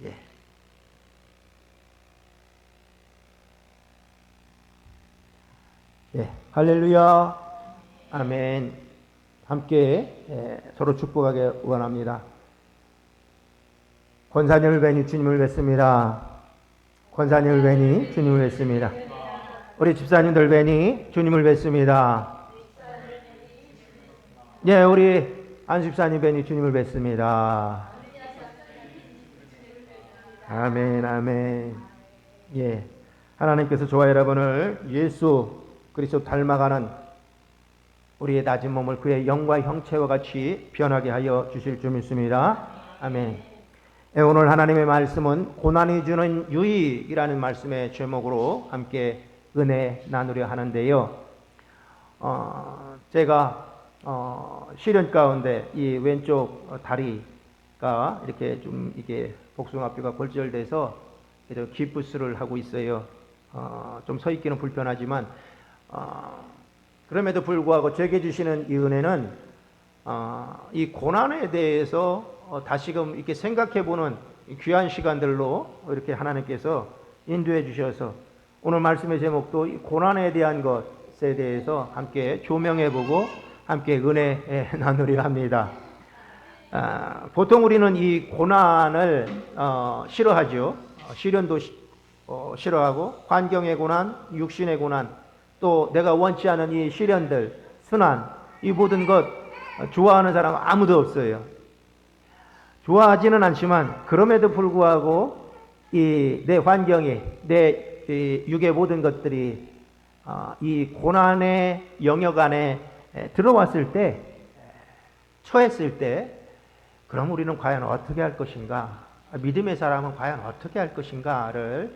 예. 예. 할렐루야. 아멘. 함께 서로 축복하게 원합니다. 권사님을 뵈니 주님을 뵙습니다. 권사님을 뵈니 주님을 뵙습니다. 우리 집사님들 뵈니 주님을 뵙습니다. 예, 우리 안 집사님 뵈니 주님을 뵙습니다. 아멘, 아멘. 예, 하나님께서 저와 여러분을 예수 그리스도 닮아가는 우리의 낮은 몸을 그의 영과 형체와 같이 변하게 하여 주실 줄 믿습니다. 아멘. 예, 오늘 하나님의 말씀은 고난이 주는 유익이라는 말씀의 제목으로 함께 은혜 나누려 하는데요. 제가 시련 가운데 이 왼쪽 다리가 이렇게 좀 이게 복숭아뼈가 골절돼서 기부스를 하고 있어요. 좀 서 있기는 불편하지만 그럼에도 불구하고 제게 주시는 이 은혜는 이 고난에 대해서 다시금 이렇게 생각해보는 귀한 시간들로 이렇게 하나님께서 인도해 주셔서 오늘 말씀의 제목도 이 고난에 대한 것에 대해서 함께 조명해보고 함께 은혜 나누려 합니다. 보통 우리는 이 고난을 싫어하죠. 시련도 싫어하고 환경의 고난, 육신의 고난, 또 내가 원치 않은 이 시련들, 순환, 이 모든 것 좋아하는 사람은 아무도 없어요. 좋아하지는 않지만 그럼에도 불구하고 이 내 환경이, 내 육의 모든 것들이 이 고난의 영역 안에 들어왔을 때, 처했을 때, 그럼 우리는 과연 어떻게 할 것인가? 믿음의 사람은 과연 어떻게 할 것인가를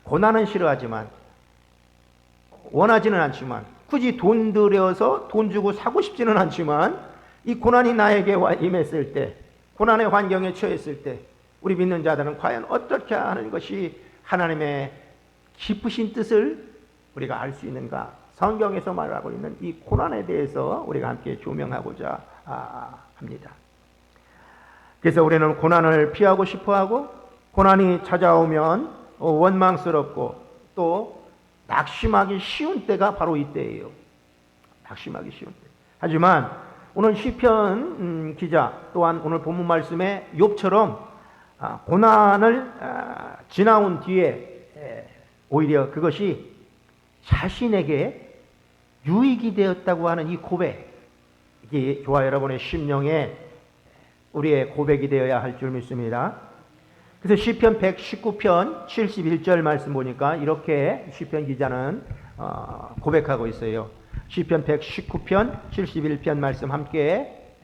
고난은 싫어하지만 원하지는 않지만 굳이 돈 들여서 돈 주고 사고 싶지는 않지만 이 고난이 나에게 임했을 때, 고난의 환경에 처했을 때 우리 믿는 자들은 과연 어떻게 하는 것이 하나님의 깊으신 뜻을 우리가 알 수 있는가? 성경에서 말하고 있는 이 고난에 대해서 우리가 함께 조명하고자 합니다. 그래서 우리는 고난을 피하고 싶어하고 고난이 찾아오면 원망스럽고 또 낙심하기 쉬운 때가 바로 이때예요. 낙심하기 쉬운 때. 하지만 오늘 시편 기자 또한 오늘 본문 말씀에 욥처럼 고난을 지나온 뒤에 오히려 그것이 자신에게 유익이 되었다고 하는 이 고백, 이게 저와 여러분의 심령에 우리의 고백이 되어야 할 줄 믿습니다. 그래서 시편 119편 71절 말씀 보니까 이렇게 시편 기자는 고백하고 있어요. 시편 119편 71편 말씀 함께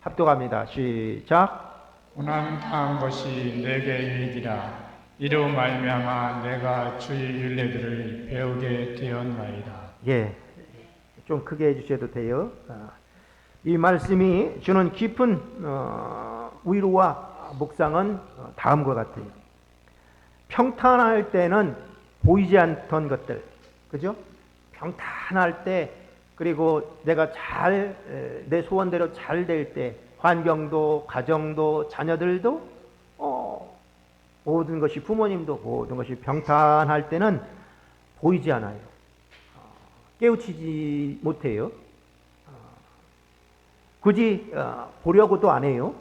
합독합니다. 시작. 고난당한 것이 내게 유익이라. 이로 말미암아 내가 주의 율례들을 배우게 되었나이다. 예, 좀 크게 해주셔도 돼요. 이 말씀이 주는 깊은 위로와 묵상은 다음과 같아요. 평탄할 때는 보이지 않던 것들, 그죠? 평탄할 때, 그리고 내가 내 소원대로 잘 될 때, 환경도, 가정도, 자녀들도, 모든 것이, 부모님도 모든 것이 평탄할 때는 보이지 않아요. 깨우치지 못해요. 굳이 보려고도 안 해요.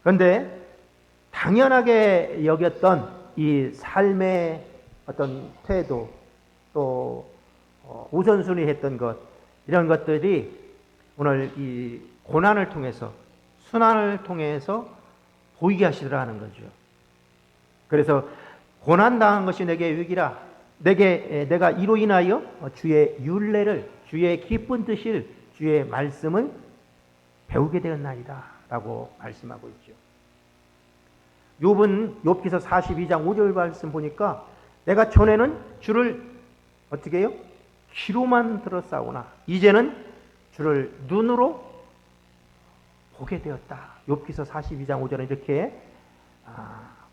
그런데 당연하게 여겼던 이 삶의 어떤 태도, 또 우선순위 했던 것, 이런 것들이 오늘 이 고난을 통해서, 순환을 통해서 보이게 하시더라는 거죠. 그래서 고난당한 것이 내게 유익이라. 내가 이로 인하여 주의 율례를, 주의 기쁜 뜻을, 주의 말씀을 배우게 되었나이다 라고 말씀하고 있죠. 욥은 욥기서 42장 5절 말씀 보니까 내가 전에는 주를 어떻게 해요? 귀로만 들었사오나 이제는 주를 눈으로 보게 되었다. 욥기서 42장 5절은 이렇게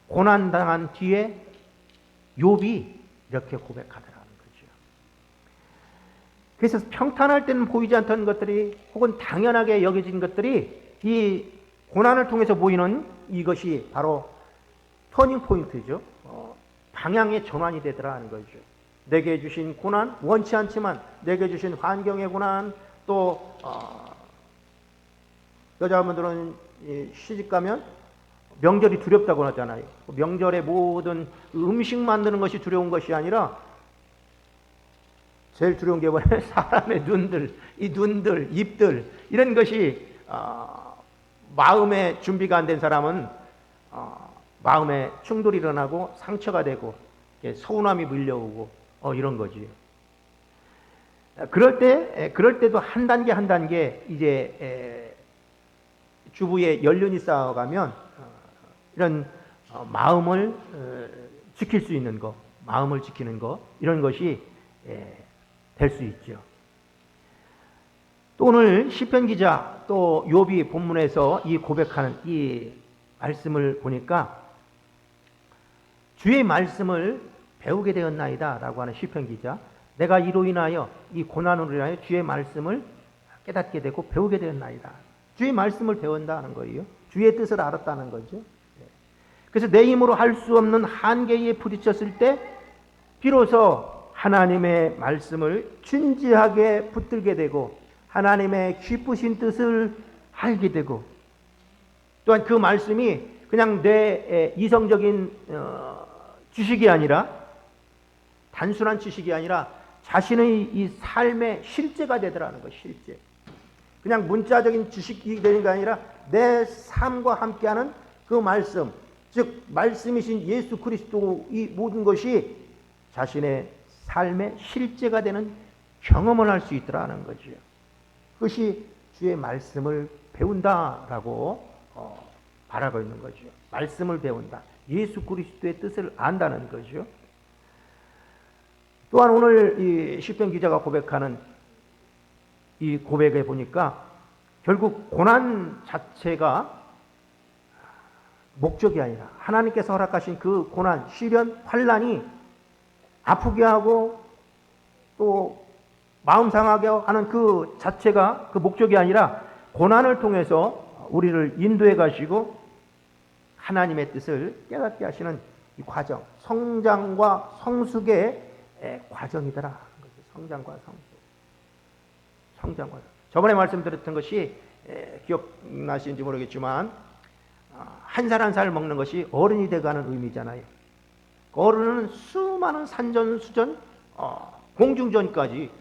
고난당한 뒤에 욥이 이렇게 고백하더라는 거죠. 그래서 평탄할 때는 보이지 않던 것들이, 혹은 당연하게 여겨진 것들이 이 고난을 통해서 보이는 이것이 바로 터닝 포인트죠. 방향의 전환이 되더라 하는 거죠. 내게 주신 고난, 원치 않지만 내게 주신 환경의 고난, 또 여자분들은 시집 가면 명절이 두렵다고 하잖아요. 명절에 모든 음식 만드는 것이 두려운 것이 아니라 제일 두려운 게 뭐냐면 사람의 눈들, 이 눈들, 입들, 이런 것이 마음의 준비가 안 된 사람은 마음에 충돌이 일어나고 상처가 되고 서운함이 밀려오고 이런 거지. 그럴 때도 한 단계 한 단계 이제 주부의 연륜이 쌓아가면 이런 마음을 지킬 수 있는 거, 마음을 지키는 거, 이런 것이 될 수 있죠. 또 오늘 시편 기자 또 욥이 본문에서 이 고백하는 이 말씀을 보니까 주의 말씀을 배우게 되었나이다 라고 하는 시편 기자, 내가 이로 인하여 이 고난으로 인하여 주의 말씀을 깨닫게 되고 배우게 되었나이다. 주의 말씀을 배운다는 거예요. 주의 뜻을 알았다는 거죠. 그래서 내 힘으로 할 수 없는 한계에 부딪혔을 때 비로소 하나님의 말씀을 진지하게 붙들게 되고 하나님의 기쁘신 뜻을 알게 되고, 또한 그 말씀이 그냥 내 이성적인 지식이 아니라, 단순한 지식이 아니라 자신의 이 삶의 실제가 되더라는 것. 실제. 그냥 문자적인 지식이 되는 게 아니라 내 삶과 함께하는 그 말씀, 즉 말씀이신 예수 그리스도, 이 모든 것이 자신의 삶의 실제가 되는 경험을 할 수 있더라는 거죠. 그것이 주의 말씀을 배운다라고 말하고 있는 거죠. 말씀을 배운다. 예수 그리스도의 뜻을 안다는 거죠. 또한 오늘 이 시편 기자가 고백하는 이 고백에 보니까 결국 고난 자체가 목적이 아니라 하나님께서 허락하신 그 고난, 시련, 환난이 아프게 하고 또 마음 상하게 하는 그 자체가 그 목적이 아니라 고난을 통해서 우리를 인도해 가시고 하나님의 뜻을 깨닫게 하시는 이 과정, 성장과 성숙의 과정이더라. 성장과 성숙. 성장과. 저번에 말씀드렸던 것이 기억나시는지 모르겠지만 한 살 한 살 먹는 것이 어른이 돼가는 의미잖아요. 어른은 수많은 산전수전, 공중전까지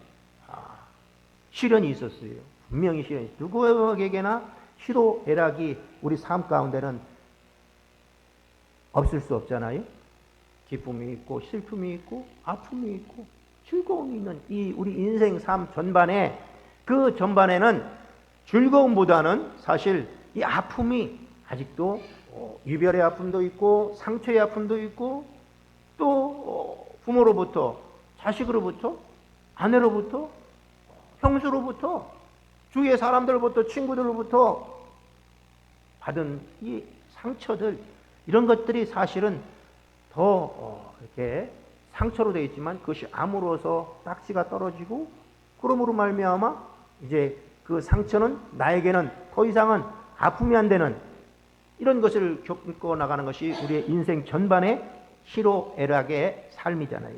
시련이 있었어요. 분명히 시련이. 누구에게나 희로애락이 우리 삶 가운데는 없을 수 없잖아요. 기쁨이 있고 슬픔이 있고 아픔이 있고 즐거움이 있는 이 우리 인생 삶 전반에, 그 전반에는 즐거움보다는 사실 이 아픔이 아직도 이별의 아픔도 있고 상처의 아픔도 있고 또 부모로부터, 자식으로부터, 아내로부터, 형수로부터, 주위의 사람들로부터, 친구들로부터 받은 이 상처들, 이런 것들이 사실은 더 이렇게 상처로 되어 있지만 그것이 암으로서 딱지가 떨어지고, 그러므로 말미암아 이제 그 상처는 나에게는 더 이상은 아픔이 안 되는 이런 것을 겪고 나가는 것이 우리의 인생 전반의 희로애락의 삶이잖아요.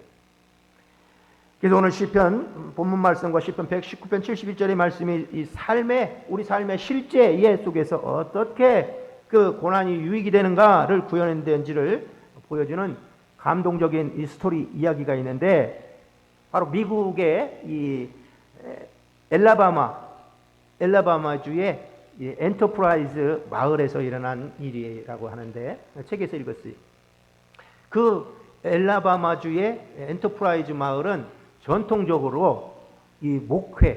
그래서 오늘 시편 본문 말씀과 시편 119편 71절의 말씀이 이 삶의, 우리 삶의 실제 예 속에서 어떻게 그 고난이 유익이 되는가를 구현된지를 보여주는 감동적인 이 스토리 이야기가 있는데, 바로 미국의 이 엘라바마주의 이 엔터프라이즈 마을에서 일어난 일이라고 하는데, 책에서 읽었어요. 그 엘라바마주의 엔터프라이즈 마을은 전통적으로 이 목화,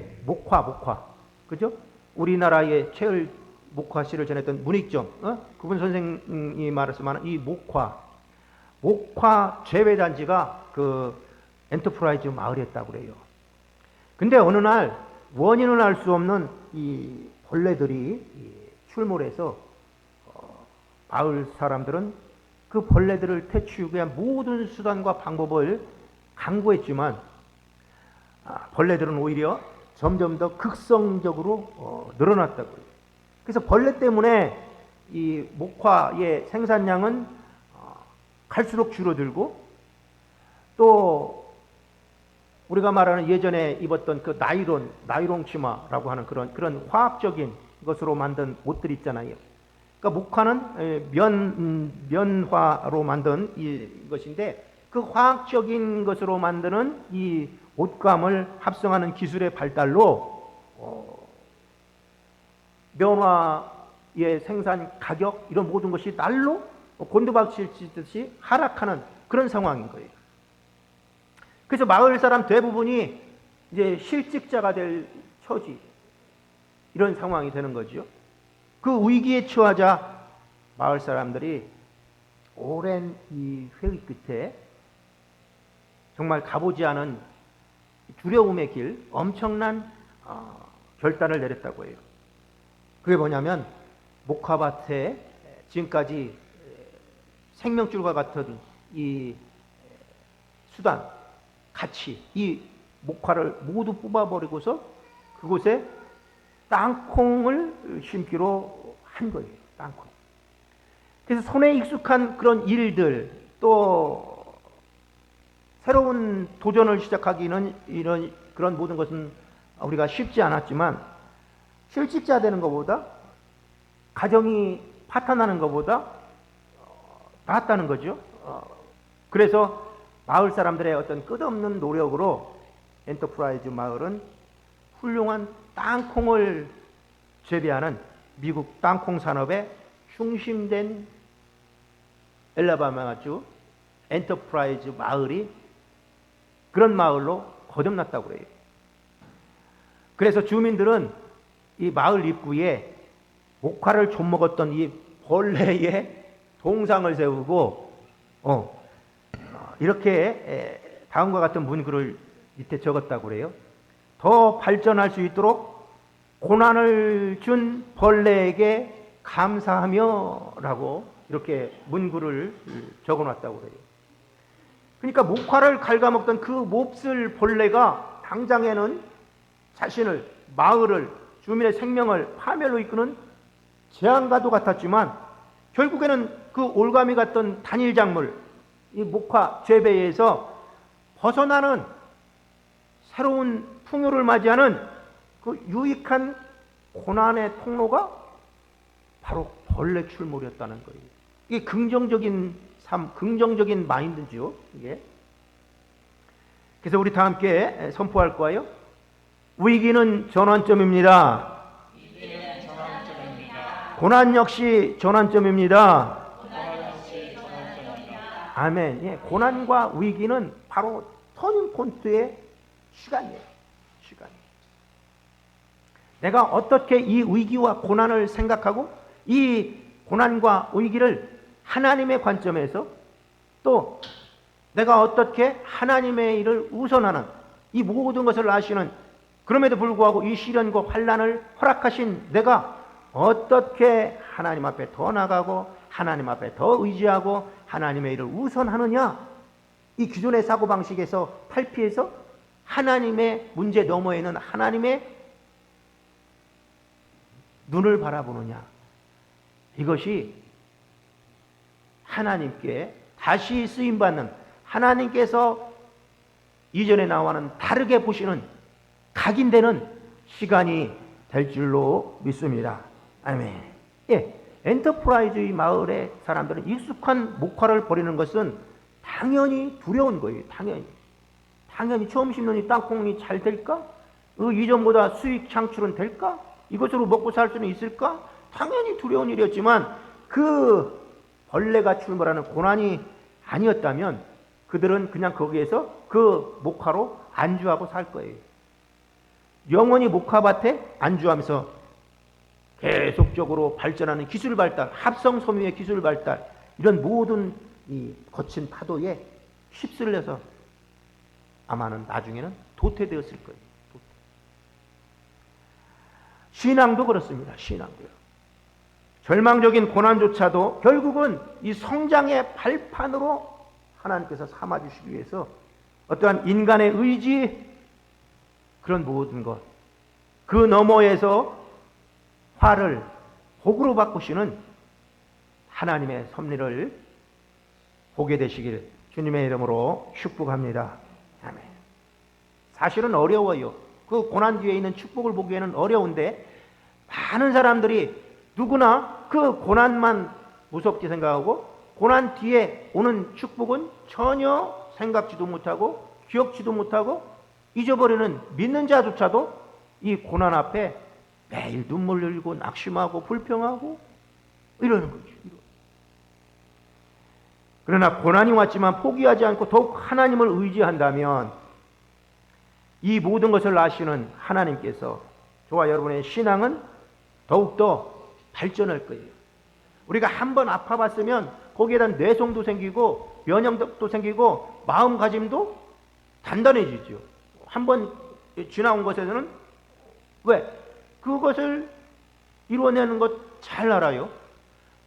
그죠? 우리나라의 최을 목화시를 전했던 문익점, 그분 선생님이 말씀하는 이 목화 재배단지가 그 엔터프라이즈 마을이었다고 그래요. 근데 어느 날 원인을 알 수 없는 이 벌레들이 출몰해서 마을 사람들은 그 벌레들을 퇴치하기 위한 모든 수단과 방법을 강구했지만 벌레들은 오히려 점점 더 극성적으로 늘어났다고요. 그래서 벌레 때문에 이 목화의 생산량은 갈수록 줄어들고, 또 우리가 말하는 예전에 입었던 그 나이론 치마라고 하는 그런 화학적인 것으로 만든 옷들 있잖아요. 그러니까 목화는 면화로 만든 이것인데, 그 화학적인 것으로 만드는 이 옷감을 합성하는 기술의 발달로 면화의 생산 가격 이런 모든 것이 날로 곤두박질 치듯이 하락하는 그런 상황인 거예요. 그래서 마을 사람 대부분이 이제 실직자가 될 처지, 이런 상황이 되는 거죠. 그 위기에 처하자 마을 사람들이 오랜 이 회의 끝에 정말 가보지 않은 두려움의 길, 엄청난 결단을 내렸다고 해요. 그게 뭐냐면, 목화밭에 지금까지 생명줄과 같은 이 수단, 가치, 이 목화를 모두 뽑아버리고서 그곳에 땅콩을 심기로 한 거예요. 땅콩. 그래서 손에 익숙한 그런 일들, 또 새로운 도전을 시작하기는 그런 모든 것은 우리가 쉽지 않았지만, 실직자 되는 것보다, 가정이 파탄나는 것보다 낫다는 거죠. 그래서 마을 사람들의 어떤 끝없는 노력으로 엔터프라이즈 마을은 훌륭한 땅콩을 재배하는 미국 땅콩 산업에 중심된 엘라바마주 엔터프라이즈 마을이 그런 마을로 거듭났다고 해요. 그래서 주민들은 이 마을 입구에 목화를 좀 먹었던 이 벌레의 동상을 세우고 이렇게 다음과 같은 문구를 밑에 적었다고 그래요. 더 발전할 수 있도록 고난을 준 벌레에게 감사하며 라고 이렇게 문구를 적어놨다고 그래요. 그러니까 목화를 갉아먹던 그 몹쓸 벌레가 당장에는 자신을, 마을을, 주민의 생명을 파멸로 이끄는 재앙과도 같았지만, 결국에는 그 올가미 같던 단일 작물, 이 목화 재배에서 벗어나는 새로운 풍요를 맞이하는 그 유익한 고난의 통로가 바로 벌레 출몰이었다는 거예요. 이게 긍정적인 삶, 긍정적인 마인드죠. 이게. 그래서 우리 다 함께 선포할 거예요. 위기는 전환점입니다. 고난 역시 전환점입니다. 아멘. 예, 고난과 위기는 바로 터닝 포인트의 시간이에요. 시간. 내가 어떻게 이 위기와 고난을 생각하고 이 고난과 위기를 하나님의 관점에서, 또 내가 어떻게 하나님의 일을 우선하는, 이 모든 것을 아시는, 그럼에도 불구하고 이 시련과 환난을 허락하신 내가 어떻게 하나님 앞에 더 나가고 하나님 앞에 더 의지하고 하나님의 일을 우선하느냐, 이 기존의 사고방식에서 탈피해서 하나님의 문제 너머에는 하나님의 눈을 바라보느냐, 이것이 하나님께 다시 쓰임받는, 하나님께서 이전에 나와는 다르게 보시는 각인되는 시간이 될 줄로 믿습니다. 아멘. 예, 엔터프라이즈 마을의 사람들은 익숙한 목화를 버리는 것은 당연히 두려운 거예요. 당연히 처음 심는 이 땅콩이 잘 될까? 이전보다 수익 창출은 될까? 이것으로 먹고 살 수는 있을까? 당연히 두려운 일이었지만, 그 벌레가 출몰하는 고난이 아니었다면 그들은 그냥 거기에서 그 목화로 안주하고 살 거예요. 영원히 목화밭에 안주하면서 계속적으로 발전하는 기술 발달, 합성 섬유의 기술 발달, 이런 모든 이 거친 파도에 휩쓸려서 아마는 나중에는 도태되었을 거예요. 신앙도 그렇습니다. 신앙도요. 절망적인 고난조차도 결국은 이 성장의 발판으로 하나님께서 삼아주시기 위해서 어떠한 인간의 의지, 그런 모든 것, 그 너머에서 화를 복으로 바꾸시는 하나님의 섭리를 보게 되시길 주님의 이름으로 축복합니다. 아멘. 사실은 어려워요. 그 고난 뒤에 있는 축복을 보기에는 어려운데 많은 사람들이 누구나 그 고난만 무섭게 생각하고 고난 뒤에 오는 축복은 전혀 생각지도 못하고 기억지도 못하고 잊어버리는 믿는 자조차도 이 고난 앞에 매일 눈물 흘리고 낙심하고 불평하고 이러는 거죠. 그러나 고난이 왔지만 포기하지 않고 더욱 하나님을 의지한다면 이 모든 것을 아시는 하나님께서 저와 여러분의 신앙은 더욱더 발전할 거예요. 우리가 한번 아파봤으면 거기에 대한 내성도 생기고 면역력도 생기고 마음가짐도 단단해지죠. 한번 지나온 것에서는 왜? 그것을 이루어내는 것 잘 알아요.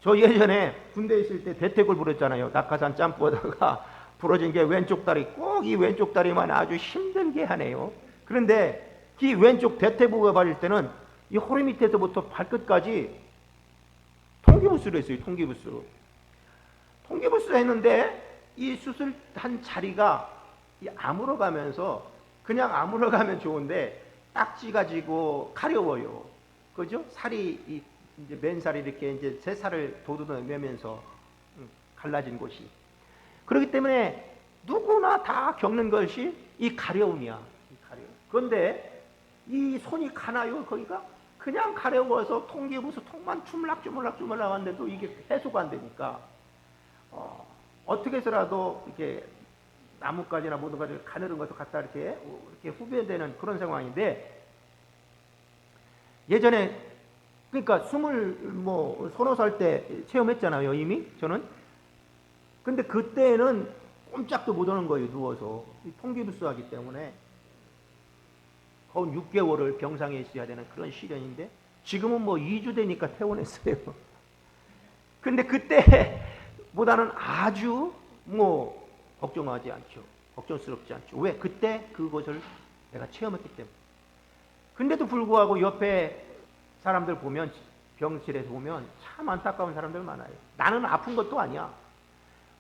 저 예전에 군대에 있을 때 대퇴골 부렸잖아요. 낙하산 점프하다가 부러진 게 왼쪽 다리, 꼭 이 왼쪽 다리만 아주 힘들게 하네요. 그런데 이 왼쪽 대퇴부가 발릴 때는 이 허리 밑에서부터 발끝까지 통기부스를 했어요. 통기부스로. 통기부스를 했는데 이 수술한 자리가 이 아물어가면서 그냥 아물어가면 좋은데 딱지가 지고 가려워요. 그죠? 살이 이제 맨살이 이렇게 이제 새 살을 돋우면서 갈라진 곳이. 그렇기 때문에 누구나 다 겪는 것이 이 가려움이야. 이 가려움. 그런데 이 손이 가나요? 거기가 그냥 가려워서 통기부스 통만 주물락주물락 하는데도 이게 해소가 안 되니까 어떻게 해서라도 이렇게 나뭇가지나 모든 가지를 가늘은 것을 갖다 이렇게 후배되는 그런 상황인데 예전에 그러니까 서너 살 때 체험했잖아요. 이미 저는. 근데 그때는 꼼짝도 못 하는 거예요. 누워서 통기부스 하기 때문에 거의 6개월을 병상에 있어야 되는 그런 시련인데 지금은 2주 되니까 퇴원했어요. 근데 그때보다는 아주 걱정하지 않죠. 걱정스럽지 않죠. 왜? 그때 그것을 내가 체험했기 때문에. 근데도 불구하고 옆에 사람들 보면 병실에서 보면 참 안타까운 사람들 많아요. 나는 아픈 것도 아니야.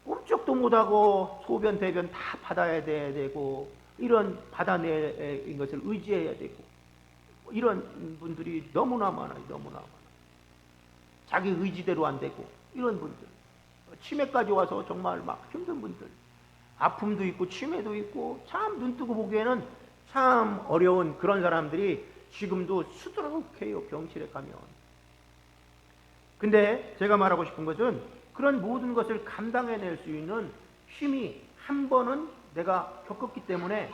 꼼짝도 못하고 소변 대변 다 받아야 되고 이런 받아내는 것을 의지해야 되고 이런 분들이 너무나 많아요. 너무나 많아요. 자기 의지대로 안 되고 이런 분들. 치매까지 와서 정말 막 힘든 분들. 아픔도 있고 치매도 있고 참 눈뜨고 보기에는 참 어려운 그런 사람들이 지금도 수두룩해요. 병실에 가면. 근데 제가 말하고 싶은 것은 그런 모든 것을 감당해낼 수 있는 힘이 한 번은 내가 겪었기 때문에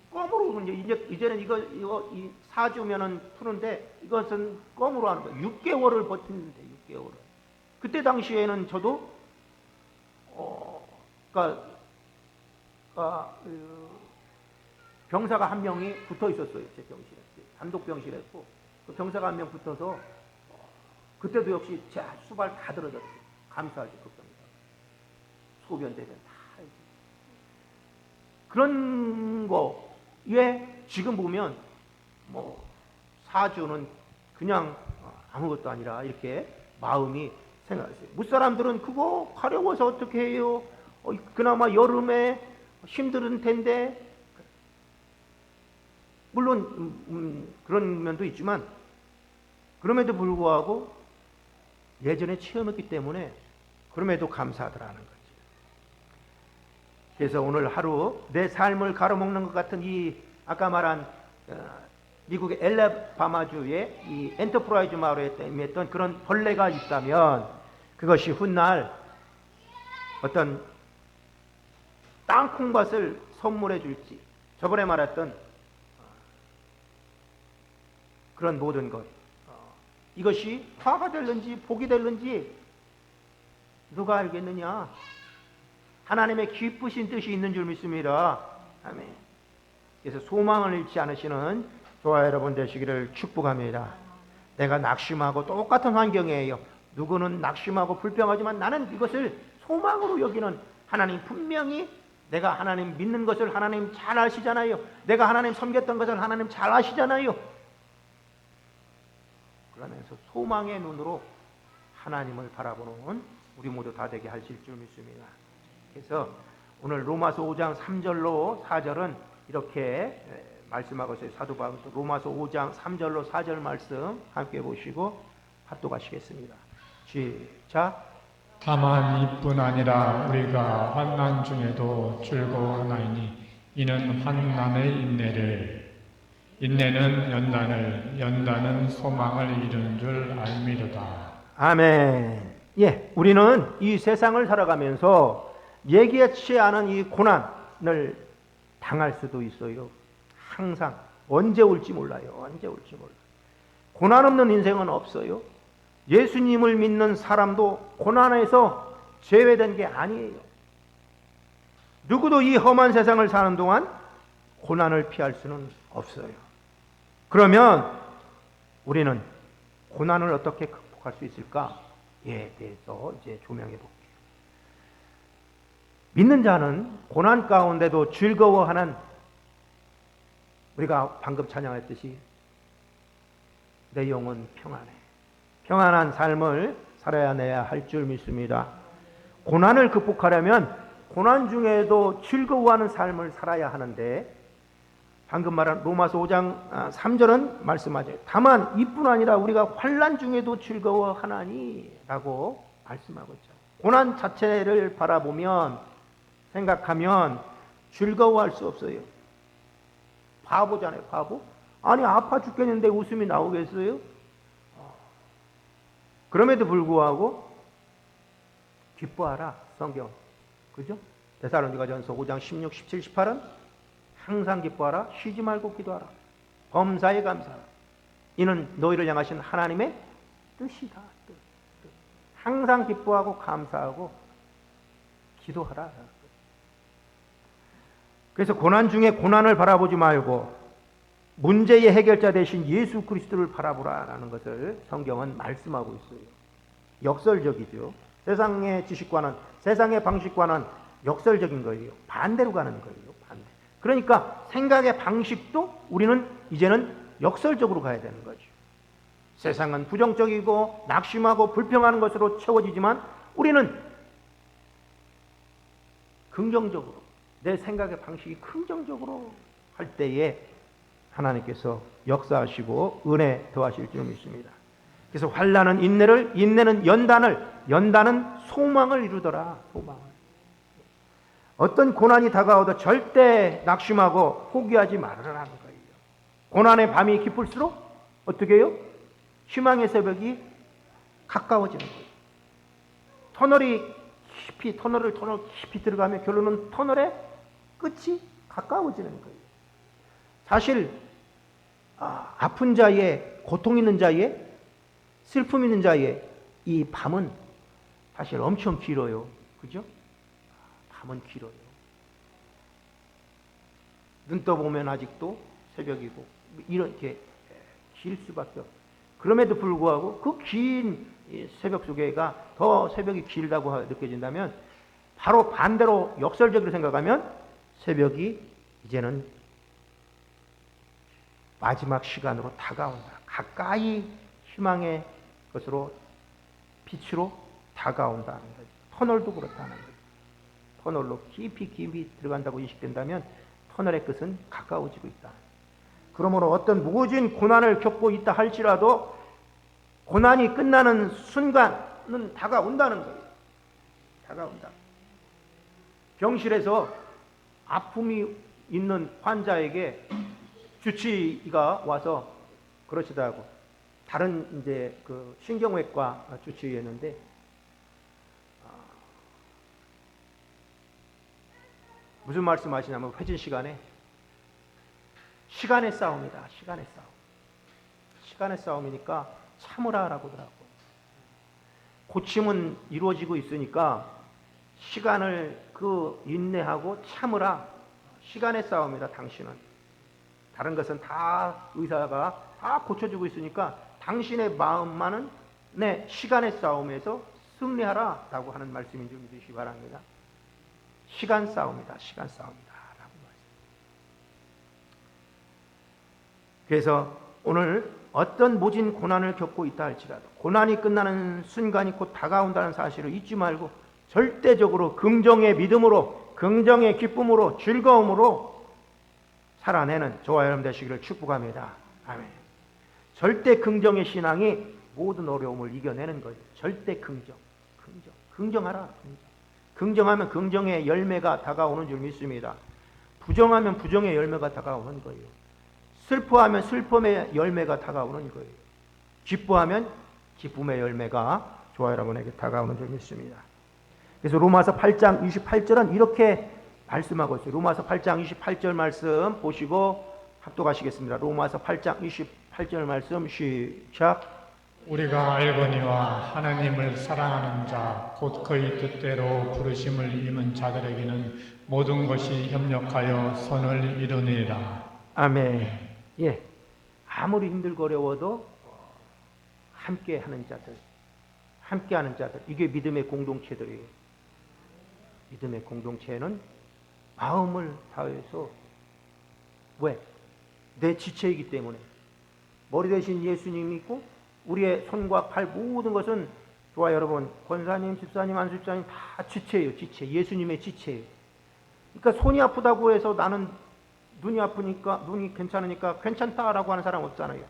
껌으로 이제는 이거 4주면은 푸는데 이것은 껌으로 하는 거예요. 6개월을 버티는데 6개월을. 그때 당시에는 저도 병사가 한 명이 붙어 있었어요. 제 병실에. 단독 병실했고 그 병사가 한 명 붙어서 그때도 역시 제 수발 다 들어졌어요. 감사하죠. 그 병사. 소변 대변 다. 그런 거에 지금 보면 4주는 그냥 아무것도 아니라 이렇게 마음이 생각했어요. 무사람들은 그거 가려워서 어떻게 해요? 그나마 여름에 힘든 텐데 물론 그런 면도 있지만 그럼에도 불구하고 예전에 체험했기 때문에 그럼에도 감사하더라는 거죠. 그래서 오늘 하루 내 삶을 가로먹는 것 같은 이 아까 말한 미국의 엘라바마주의 이 엔터프라이즈 마을에 있던 그런 벌레가 있다면 그것이 훗날 어떤 땅콩밭을 선물해 줄지 저번에 말했던 그런 모든 것 이것이 화가 될는지 복이 될는지 누가 알겠느냐. 하나님의 기쁘신 뜻이 있는 줄 믿습니다. 아멘. 그래서 소망을 잃지 않으시는 저와 여러분 되시기를 축복합니다. 내가 낙심하고 똑같은 환경이에요. 누구는 낙심하고 불평하지만 나는 이것을 소망으로 여기는 하나님 분명히 내가 하나님 믿는 것을 하나님 잘 아시잖아요. 내가 하나님 섬겼던 것을 하나님 잘 아시잖아요. 그러면서 소망의 눈으로 하나님을 바라보는 우리 모두 다 되게 하실 줄 믿습니다. 그래서 오늘 로마서 5장 3절로 4절은 이렇게 말씀하고 있어요. 사도 바울은 로마서 5장 3절로 4절 말씀 함께 보시고 합독하시겠습니다. 시작. 다만 이뿐 아니라 우리가 환난 중에도 즐거워하나이니 이는 환난의 인내는 연단을 연단은 소망을 이루는 줄 알미로다. 아멘. 예, 우리는 이 세상을 살아가면서 예기치 않은 이 고난을 당할 수도 있어요. 항상 언제 올지 몰라요. 언제 올지 몰라요. 고난 없는 인생은 없어요. 예수님을 믿는 사람도 고난에서 제외된 게 아니에요. 누구도 이 험한 세상을 사는 동안 고난을 피할 수는 없어요. 그러면 우리는 고난을 어떻게 극복할 수 있을까에 대해서 이제 조명해 볼게요. 믿는 자는 고난 가운데도 즐거워하는, 우리가 방금 찬양했듯이 내 영혼 평안해, 평안한 삶을 살아내야 할 줄 믿습니다. 고난을 극복하려면 고난 중에도 즐거워하는 삶을 살아야 하는데, 방금 말한 로마서 5장 3절은 말씀하죠. 다만 이뿐 아니라 우리가 환난 중에도 즐거워하나니 라고 말씀하고 있죠. 고난 자체를 바라보면, 생각하면 즐거워할 수 없어요. 바보잖아요, 바보. 아니 아파 죽겠는데 웃음이 나오겠어요? 그럼에도 불구하고 기뻐하라, 성경. 그죠? 데살로니가전서 5장 16, 17, 18은 항상 기뻐하라, 쉬지 말고 기도하라, 범사에 감사하라. 이는 너희를 향하신 하나님의 뜻이다. 뜻. 항상 기뻐하고 감사하고 기도하라. 그래서 고난 중에 고난을 바라보지 말고 문제의 해결자 되신 예수 그리스도를 바라보라라는 것을 성경은 말씀하고 있어요. 역설적이죠. 세상의 지식과는, 세상의 방식과는 역설적인 거예요. 반대로 가는 거예요. 반대. 그러니까 생각의 방식도 우리는 이제는 역설적으로 가야 되는 거죠. 세상은 부정적이고 낙심하고 불평하는 것으로 채워지지만 우리는 긍정적으로, 내 생각의 방식이 긍정적으로 할 때에 하나님께서 역사하시고 은혜 더하실 줄 믿습니다. 그래서 환난은 인내를, 인내는 연단을, 연단은 소망을 이루더라. 소망을. 어떤 고난이 다가와도 절대 낙심하고 포기하지 말으라는 거예요. 고난의 밤이 깊을수록 어떻게 해요? 희망의 새벽이 가까워지는 거예요. 터널을 깊이 들어가면 결론은 터널의 끝이 가까워지는 거예요. 사실 아픈 자의, 고통 있는 자의, 슬픔 있는 자의 이 밤은 사실 엄청 길어요. 그죠? 밤은 길어요. 눈 떠보면 아직도 새벽이고 이렇게 길 수밖에 없어요. 그럼에도 불구하고 그 긴 새벽 속에가 더 새벽이 길다고 느껴진다면, 바로 반대로 역설적으로 생각하면 새벽이 이제는 마지막 시간으로 다가온다. 가까이 희망의 것으로, 빛으로 다가온다는 거죠. 터널도 그렇다는 거죠. 터널로 깊이 들어간다고 인식된다면 터널의 끝은 가까워지고 있다. 그러므로 어떤 무거진 고난을 겪고 있다 할지라도 고난이 끝나는 순간은 다가온다는 거예요. 다가온다. 병실에서 아픔이 있는 환자에게 주치의가 와서 그러시더라고. 다른 이제 그 신경외과 주치의였는데, 무슨 말씀하시냐면 회진 시간에 시간의 싸움이다. 시간의 싸움. 시간의 싸움이니까 참으라라고 하더라고. 고침은 이루어지고 있으니까 시간을 인내하고 참으라. 시간의 싸움이다. 당신은. 다른 것은 다 의사가 다 고쳐주고 있으니까 당신의 마음만은 시간의 싸움에서 승리하라 라고 하는 말씀인 줄 믿으시기 바랍니다. 시간 싸움이다. 시간 싸움이다 라고 말씀. 그래서 오늘 어떤 모진 고난을 겪고 있다 할지라도 고난이 끝나는 순간이 곧 다가온다는 사실을 잊지 말고 절대적으로 긍정의 믿음으로, 긍정의 기쁨으로, 즐거움으로 살아내는 저와 여러분 되시기를 축복합니다. 아멘. 절대 긍정의 신앙이 모든 어려움을 이겨내는 거예요. 절대 긍정하라. 긍정하면 긍정의 열매가 다가오는 줄 믿습니다. 부정하면 부정의 열매가 다가오는 거예요. 슬퍼하면 슬픔의 열매가 다가오는 거예요. 기뻐하면 기쁨의 열매가 저와 여러분에게 다가오는 줄 믿습니다. 그래서 로마서 8장 28절은 이렇게 말씀하고 있어요. 로마서 8장 28절 말씀 보시고 합독하시겠습니다. 로마서 8장 28절 말씀 시작. 우리가 알거니와 하나님을 사랑하는 자 곧 그의 뜻대로 부르심을 입은 자들에게는 모든 것이 협력하여 선을 이루니라. 아멘. 예, 아무리 힘들고 어려워도 함께하는 자들, 이게 믿음의 공동체들이에요. 믿음의 공동체는 마음을 다해서 왜? 내 지체이기 때문에 머리 대신 예수님이 있고 우리의 손과 팔 모든 것은 저와 여러분 권사님, 집사님, 안수집사님 다 지체예요. 지체, 예수님의 지체예요. 그러니까 손이 아프다고 해서 나는 눈이 아프니까 눈이 괜찮으니까 괜찮다라고 하는 사람 없잖아요.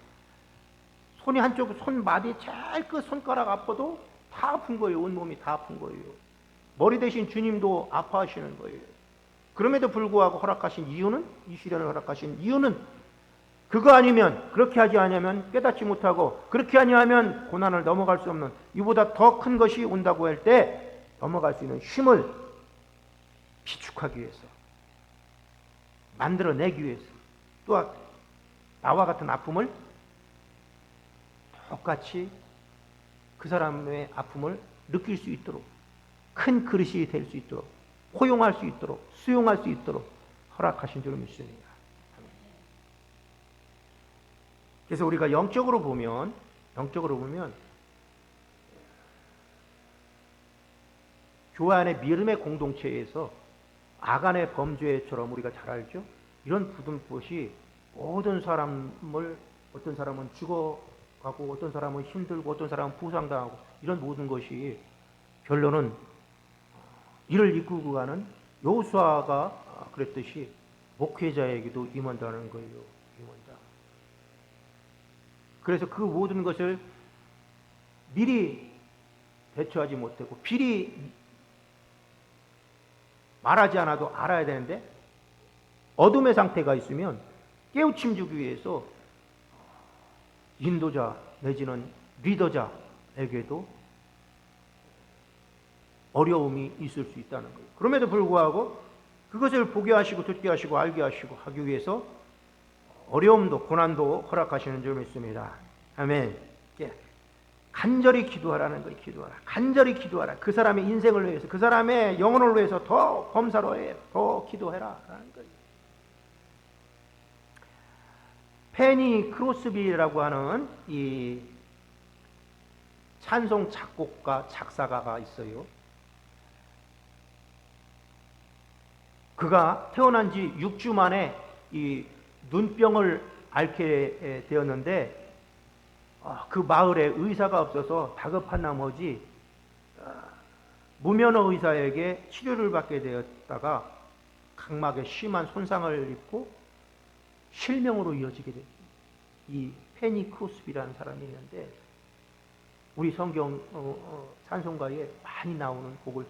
손이 한쪽 손마디 제일 끝 손가락 아파도 다 아픈 거예요. 온몸이 다 아픈 거예요. 머리 대신 주님도 아파하시는 거예요. 그럼에도 불구하고 허락하신 이유는, 이 시련을 허락하신 이유는 그거 아니면, 그렇게 하지 않으면 깨닫지 못하고 그렇게 아니하면 고난을 넘어갈 수 없는, 이보다 더 큰 것이 온다고 할 때 넘어갈 수 있는 힘을 비축하기 위해서, 만들어내기 위해서, 또 나와 같은 아픔을 똑같이 그 사람의 아픔을 느낄 수 있도록, 큰 그릇이 될 수 있도록, 포용할 수 있도록, 수용할 수 있도록 허락하신 줄 믿습니다. 그래서 우리가 영적으로 보면 교회 안의 믿음의 공동체에서 아간의 범죄처럼 우리가 잘 알죠? 이런 부등것이 모든 사람을, 어떤 사람은 죽어가고 어떤 사람은 힘들고 어떤 사람은 부상당하고 이런 모든 것이 결론은 이를 이끌고 가는 여호수아가 그랬듯이 목회자에게도 임한다는 거예요. 임한다. 그래서 그 모든 것을 미리 대처하지 못하고 미리 말하지 않아도 알아야 되는데 어둠의 상태가 있으면 깨우침 주기 위해서 인도자 내지는 리더자에게도 어려움이 있을 수 있다는 거예요. 그럼에도 불구하고 그것을 보게 하시고 듣게 하시고 알게 하시고 하기 위해서 어려움도 고난도 허락하시는 줄 믿습니다. 아멘. 예. 간절히 기도하라는 거예요. 간절히 기도하라. 그 사람의 인생을 위해서, 그 사람의 영혼을 위해서 더 범사로 해, 더 기도해라 라는 거예요. 페니 크로스비라고 하는 이 찬송 작곡가, 작사가가 있어요. 그가 태어난 지 6주 만에 이 눈병을 앓게 되었는데 그 마을에 의사가 없어서 다급한 나머지 무면허 의사에게 치료를 받게 되었다가 각막에 심한 손상을 입고 실명으로 이어지게 됐습니다. 이 페니 크로스비라는 사람이 있는데 우리 성경 찬송가에 많이 나오는 곡을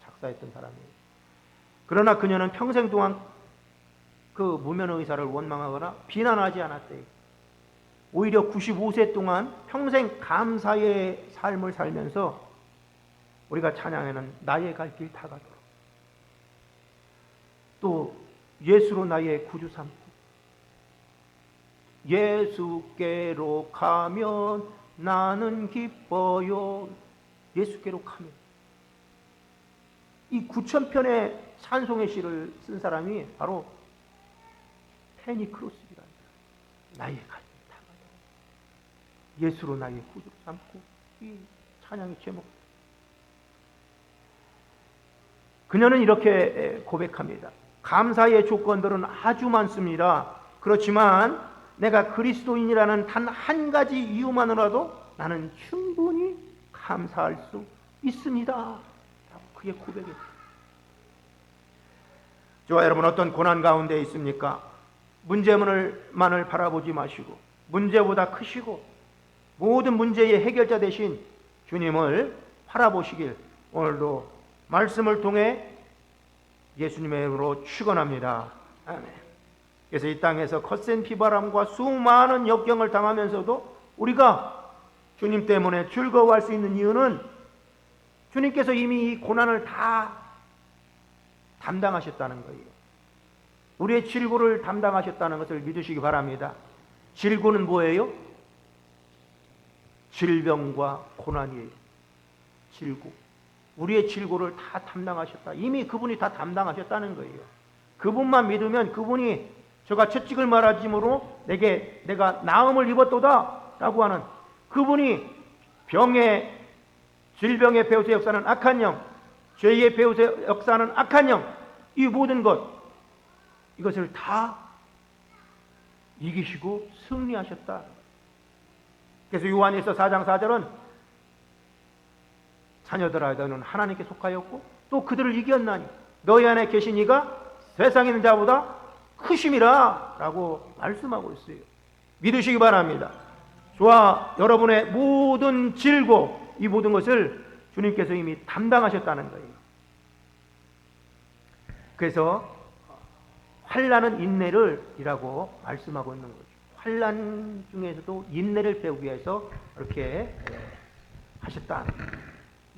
작사했던 사람이에요. 그러나 그녀는 평생 동안 그 무면허 의사를 원망하거나 비난하지 않았대요. 오히려 95세 동안 평생 감사의 삶을 살면서 우리가 찬양하는 나의 갈 길 다 가도록 또 예수로 나의 구주 삼고 예수께로 가면 나는 기뻐요. 예수께로 가면 이 9,000편의 찬송의 시를 쓴 사람이 바로 페니 크로스비라는 나의 갈 길 다 가도록 예수로 나의 구주로 삼고 이 찬양의 제목. 그녀는 이렇게 고백합니다. 감사의 조건들은 아주 많습니다. 그렇지만 내가 그리스도인이라는 단 한 가지 이유만으로도 나는 충분히 감사할 수 있습니다. 그게 고백이에요. 저와 여러분, 어떤 고난 가운데 있습니까? 문제만을 바라보지 마시고 문제보다 크시고 모든 문제의 해결자 되신 주님을 바라보시길 오늘도 말씀을 통해 예수님의 이름으로 축원합니다. 아멘. 그래서 이 땅에서 거센 비바람과 수많은 역경을 당하면서도 우리가 주님 때문에 즐거워할 수 있는 이유는 주님께서 이미 이 고난을 다 담당하셨다는 거예요. 우리의 질고를 담당하셨다는 것을 믿으시기 바랍니다. 질고는 뭐예요? 질병과 고난이에요. 질고. 우리의 질고를 다 담당하셨다. 이미 그분이 다 담당하셨다는 거예요. 그분만 믿으면 그분이 저가 채찍을 말하지므로 내가 나음을 입었도다 라고 하는 그분이 질병의 배후의 역사는 악한 영, 죄의 배후의 역사는 악한 영, 이 모든 이것을 다 이기시고 승리하셨다. 그래서 요한일서 4장 4절은 자녀들아 너는 하나님께 속하였고 또 그들을 이겼나니 너희 안에 계신 이가 세상에 있는 자보다 크심이라 라고 말씀하고 있어요. 믿으시기 바랍니다. 저와 여러분의 모든 질고 이 모든 것을 주님께서 이미 담당하셨다는 거예요. 그래서 환난은 인내를 이라고 말씀하고 있는 거죠. 환난 중에서도 인내를 배우기 위해서 이렇게 하셨다.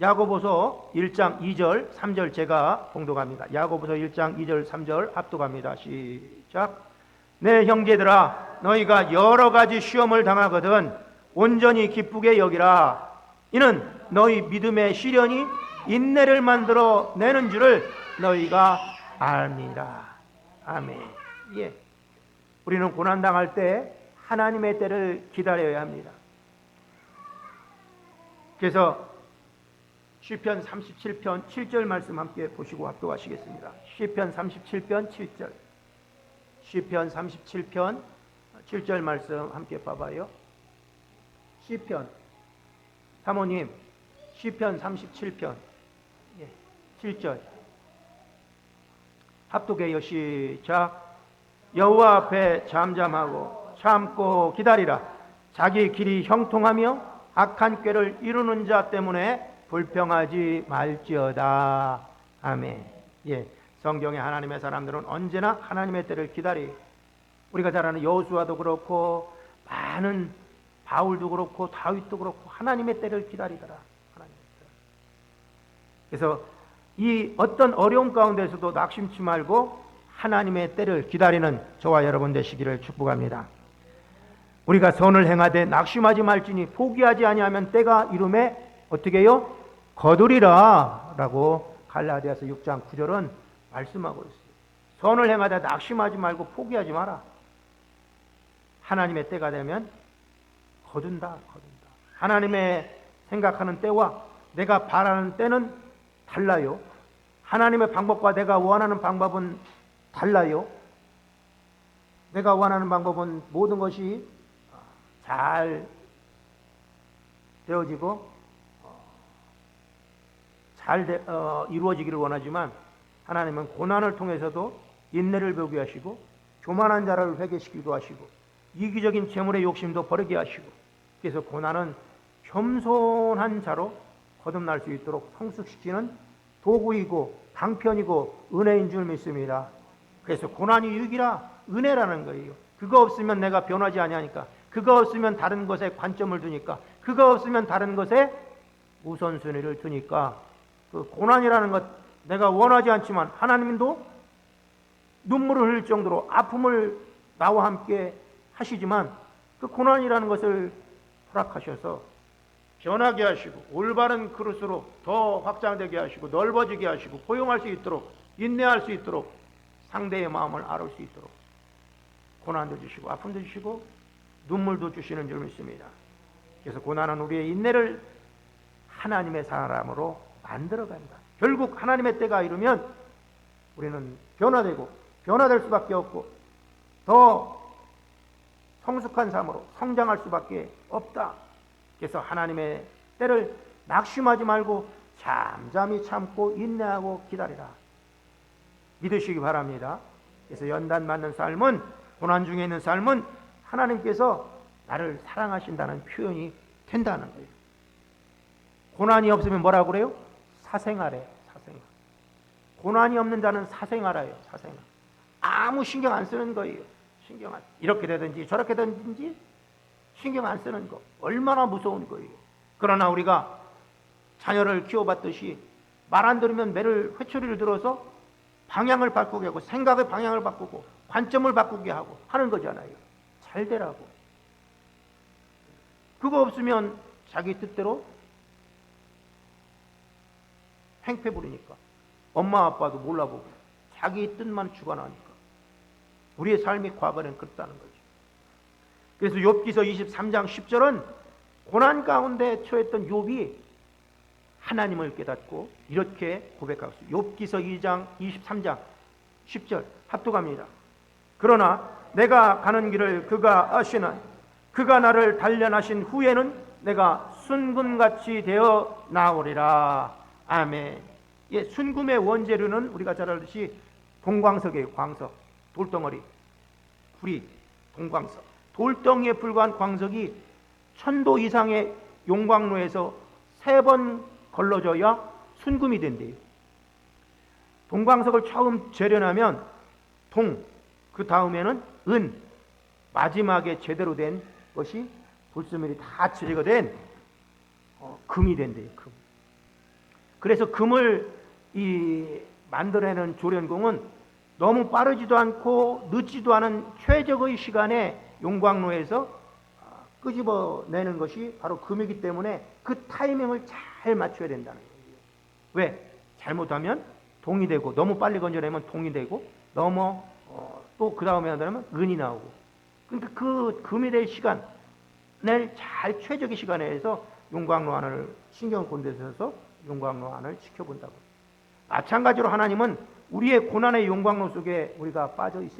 야고보서 1장 2절 3절 제가 봉독합니다. 야고보서 1장 2절 3절 합독합니다. 시작. 내 형제들아 너희가 여러 가지 시험을 당하거든 온전히 기쁘게 여기라. 이는 너희 믿음의 시련이 인내를 만들어 내는 줄을 너희가 압니다. 아멘. 예. 우리는 고난 당할 때 하나님의 때를 기다려야 합니다. 그래서 시편 37편 7절 말씀 함께 보시고 합독하시겠습니다. 시편 37편 7절. 시편 37편 7절 말씀 함께 봐봐요. 시편 사모님 시편 37편 7절 합독해요. 시작. 여호와 앞에 잠잠하고 참고 기다리라. 자기 길이 형통하며 악한 꾀를 이루는 자 때문에 불평하지 말지어다. 아멘. 예, 성경의 하나님의 사람들은 언제나 하나님의 때를 기다리. 우리가 잘 아는 여호수아도 그렇고 많은 바울도 그렇고 다윗도 그렇고 하나님의 때를 기다리더라. 하나님의 때. 그래서 이 어떤 어려움 가운데서도 낙심치 말고 하나님의 때를 기다리는 저와 여러분 되시기를 축복합니다. 우리가 선을 행하되 낙심하지 말지니 포기하지 아니하면 때가 이름에 어떻게 해요? 거두리라 라고 갈라디아서 6장 9절은 말씀하고 있어요. 선을 행하되 낙심하지 말고 포기하지 마라. 하나님의 때가 되면 거둔다. 하나님의 생각하는 때와 내가 바라는 때는 달라요. 하나님의 방법과 내가 원하는 방법은 달라요. 내가 원하는 방법은 모든 것이 잘 되어지고 잘 이루어지기를 원하지만 하나님은 고난을 통해서도 인내를 배우게 하시고 교만한 자를 회개시키기도 하시고 이기적인 재물의 욕심도 버리게 하시고 그래서 고난은 겸손한 자로 거듭날 수 있도록 성숙시키는 도구이고 방편이고 은혜인 줄 믿습니다. 그래서 고난이 유익이라 은혜라는 거예요. 그거 없으면 내가 변하지 아니하니까, 그거 없으면 다른 것에 관점을 두니까, 그거 없으면 다른 것에 우선순위를 두니까 그 고난이라는 것 내가 원하지 않지만 하나님도 눈물을 흘릴 정도로 아픔을 나와 함께 하시지만 그 고난이라는 것을 허락하셔서 변하게 하시고 올바른 그릇으로 더 확장되게 하시고 넓어지게 하시고 포용할 수 있도록 인내할 수 있도록 상대의 마음을 알을 수 있도록 고난도 주시고 아픔도 주시고 눈물도 주시는 줄 믿습니다. 그래서 고난은 우리의 인내를 하나님의 사람으로 만들어간다. 결국 하나님의 때가 이르면 우리는 변화되고 변화될 수밖에 없고 더 성숙한 삶으로 성장할 수밖에 없다. 그래서 하나님의 때를 낙심하지 말고 잠잠히 참고 인내하고 기다리라. 믿으시기 바랍니다. 그래서 연단 맞는 삶은, 고난 중에 있는 삶은 하나님께서 나를 사랑하신다는 표현이 된다는 거예요. 고난이 없으면 뭐라고 그래요? 사생아래요. 사생아. 고난이 없는 자는 사생아라요. 사생아. 아무 신경 안 쓰는 거예요. 신경 안, 이렇게 되든지 저렇게 되든지 신경 안 쓰는 거. 얼마나 무서운 거예요. 그러나 우리가 자녀를 키워봤듯이 말 안 들으면 매를 회초리를 들어서 방향을 바꾸게 하고, 생각의 방향을 바꾸고, 관점을 바꾸게 하고 하는 거잖아요. 잘 되라고. 그거 없으면 자기 뜻대로 행패 부리니까 엄마 아빠도 몰라보고 자기 뜻만 주관하니까 우리의 삶이 과거는 그렇다는 거죠. 그래서 욥기서 23장 10절은 고난 가운데 처했던 욥이 하나님을 깨닫고 이렇게 고백하고 있어요. 욥기서 2장 23장 10절 합독합니다. 그러나 내가 가는 길을 그가 아시나 그가 나를 단련하신 후에는 내가 순금같이 되어 나오리라. 아멘. 예, 순금의 원재료는 우리가 잘 알듯이 동광석이에요. 광석, 돌덩어리, 구리, 동광석. 돌덩이에 불과한 광석이 1000도 이상의 용광로에서 3번 걸러져야 순금이 된대요. 동광석을 처음 재련하면 동, 그 다음에는 은, 마지막에 제대로 된 것이 돌스멜이 다 처리가 된 금이 된대요. 금. 그래서 금을 만들어내는 조련공은 너무 빠르지도 않고 늦지도 않은 최적의 시간에 용광로에서 끄집어내는 것이 바로 금이기 때문에 그 타이밍을 잘 맞춰야 된다는 거예요. 왜? 잘못하면 동이 되고, 너무 빨리 건져내면 동이 되고, 너무 또 그 다음에 하면 은이 나오고. 그러니까 그 금이 될 시간을 잘 최적의 시간에 해서 용광로 안을 신경을 곤두서서 용광로 안을 지켜본다고. 마찬가지로 하나님은 우리의 고난의 용광로 속에 우리가 빠질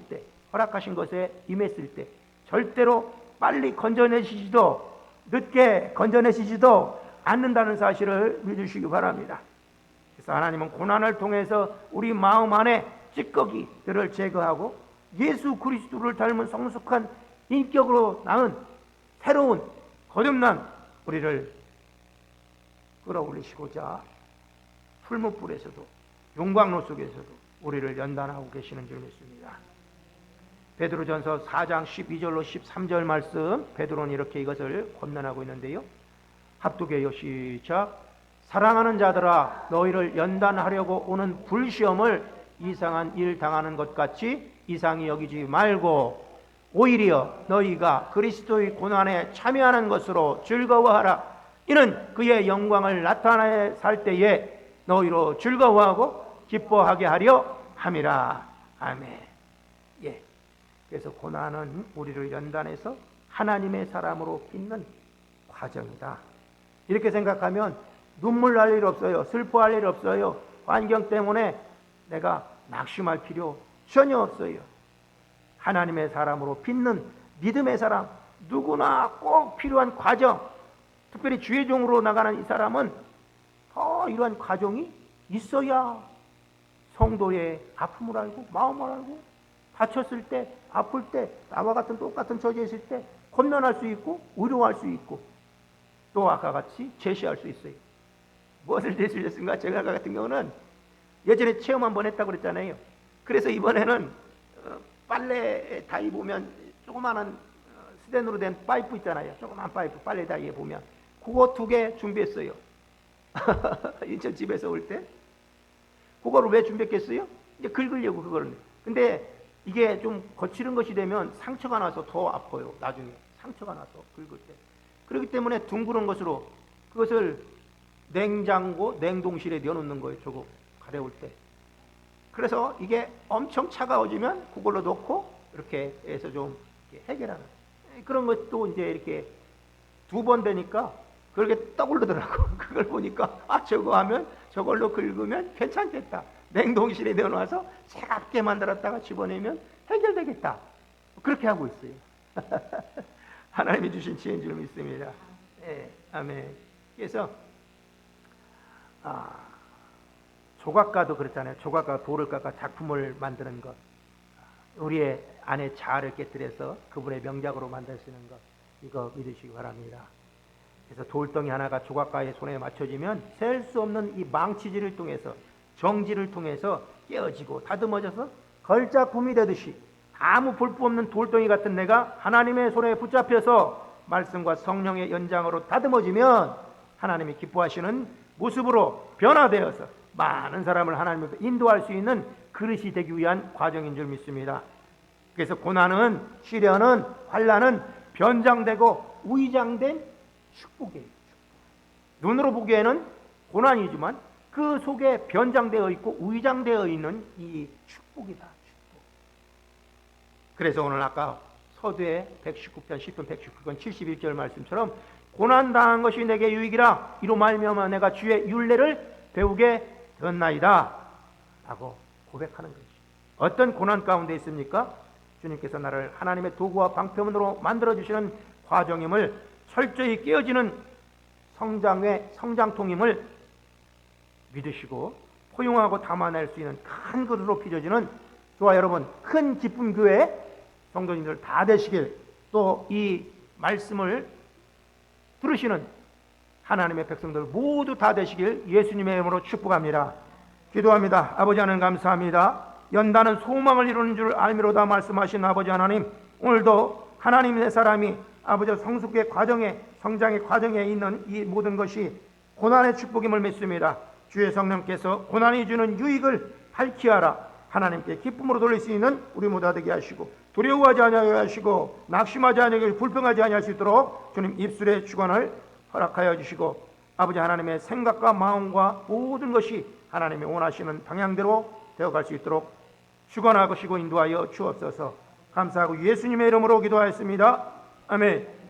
때, 허락하신 것에 임했을 때 절대로 빨리 건져내시지도 늦게 건져내시지도 않는다는 사실을 믿으시기 바랍니다. 그래서 하나님은 고난을 통해서 우리 마음 안에 찌꺼기들을 제거하고 예수 그리스도를 닮은 성숙한 인격으로 낳은 새로운 거듭난 우리를 끌어올리시고자 풀무불에서도 용광로 속에서도 우리를 연단하고 계시는 줄 믿습니다. 베드로전서 4장 12절로 13절 말씀, 베드로는 이렇게 이것을 권면하고 있는데요. 합독해요. 시작. 사랑하는 자들아, 너희를 연단하려고 오는 불시험을 이상한 일 당하는 것 같이 이상히 여기지 말고 오히려 너희가 그리스도의 고난에 참여하는 것으로 즐거워하라. 이는 그의 영광을 나타내 살 때에 너희로 즐거워하고 기뻐하게 하려 함이라. 아멘. 예. 그래서 고난은 우리를 연단해서 하나님의 사람으로 빚는 과정이다. 이렇게 생각하면 눈물 날 일 없어요. 슬퍼할 일 없어요. 환경 때문에 내가 낙심할 필요 전혀 없어요. 하나님의 사람으로 빚는 믿음의 사람, 누구나 꼭 필요한 과정, 특별히 주의 종으로 나가는 이 사람은 이러한 과정이 있어야 성도의 아픔을 알고 마음을 알고 다쳤을 때, 아플 때, 나와 같은 똑같은 처지에 있을 때 권면할 수 있고 위로할 수 있고 또 아까 같이 제시할 수 있어요. 무엇을 제시했습니까? 제가 아까 같은 경우는 예전에 체험 한번 했다고 그랬잖아요. 그래서 이번에는 빨래 다이 보면 조그마한 스텐으로 된 파이프 있잖아요. 조그만 파이프, 빨래 다이에 보면 그거 2개 준비했어요. 인천 집에서 올 때 그거를 왜 준비했겠어요? 이제 긁으려고 그거를. 근데 이게 좀 거칠은 것이 되면 상처가 나서 더 아파요. 나중에 상처가 나서 긁을 때. 그렇기 때문에 둥그런 것으로 그것을 냉장고, 냉동실에 넣어놓는 거예요. 조금 가려울 때. 그래서 이게 엄청 차가워지면 그걸로 넣고 이렇게 해서 좀 해결하는 그런 것도 이제 이렇게 2번 되니까 그렇게 떠오르더라고. 그걸 보니까 저거 하면 저걸로 긁으면 괜찮겠다. 냉동실에 넣어놔서 차갑게 만들었다가 집어내면 해결되겠다. 그렇게 하고 있어요. 하나님이 주신 지혜인 줄 믿습니다. 예, 아멘. 그래서 조각가도 그렇잖아요. 조각가 돌을 깎아 작품을 만드는 것, 우리의 안에 자아를 깨뜨려서 그분의 명작으로 만들 수 있는 것, 이거 믿으시기 바랍니다. 그래서 돌덩이 하나가 조각가의 손에 맞춰지면 셀 수 없는 이 망치질을 통해서, 정지를 통해서 깨어지고 다듬어져서 걸작품이 되듯이 아무 볼품 없는 돌덩이 같은 내가 하나님의 손에 붙잡혀서 말씀과 성령의 연장으로 다듬어지면 하나님이 기뻐하시는 모습으로 변화되어서 많은 사람을 하나님께 인도할 수 있는 그릇이 되기 위한 과정인 줄 믿습니다. 그래서 고난은, 시련은, 환난은 변장되고 위장된 축복이에요. 눈으로 보기에는 고난이지만 그 속에 변장되어 있고 위장되어 있는 이 축복이다. 축복. 그래서 오늘 아까 서두에 119편 10편 119편 71절 말씀처럼 고난당한 것이 내게 유익이라 이로 말미암아 내가 주의 율례를 배우게 되었나이다 라고 고백하는 것이. 어떤 고난 가운데 있습니까? 주님께서 나를 하나님의 도구와 방편으로 만들어주시는 과정임을, 철저히 깨어지는 성장통임을 믿으시고 포용하고 담아낼 수 있는 큰 그릇으로 빚어지는 저와 여러분 큰 기쁨 교회 성도님들 다 되시길, 또 이 말씀을 들으시는 하나님의 백성들 모두 다 되시길 예수님의 이름으로 축복합니다. 기도합니다. 아버지 하나님 감사합니다. 연단은 소망을 이루는 줄 알미로다 말씀하신 아버지 하나님, 오늘도 하나님의 사람이 아버지 성숙의 과정에, 성장의 과정에 있는 이 모든 것이 고난의 축복임을 믿습니다. 주의 성령께서 고난이 주는 유익을 밝히하라, 하나님께 기쁨으로 돌릴 수 있는 우리 모두 되게 하시고, 두려워하지 아니하게 하시고 낙심하지 아니하게, 불평하지 아니할 수 있도록 주님 입술의 주관을 허락하여 주시고, 아버지 하나님의 생각과 마음과 모든 것이 하나님이 원하시는 방향대로 되어갈 수 있도록 주관하시고 인도하여 주옵소서. 감사하고 예수님의 이름으로 기도하였습니다. 아멘.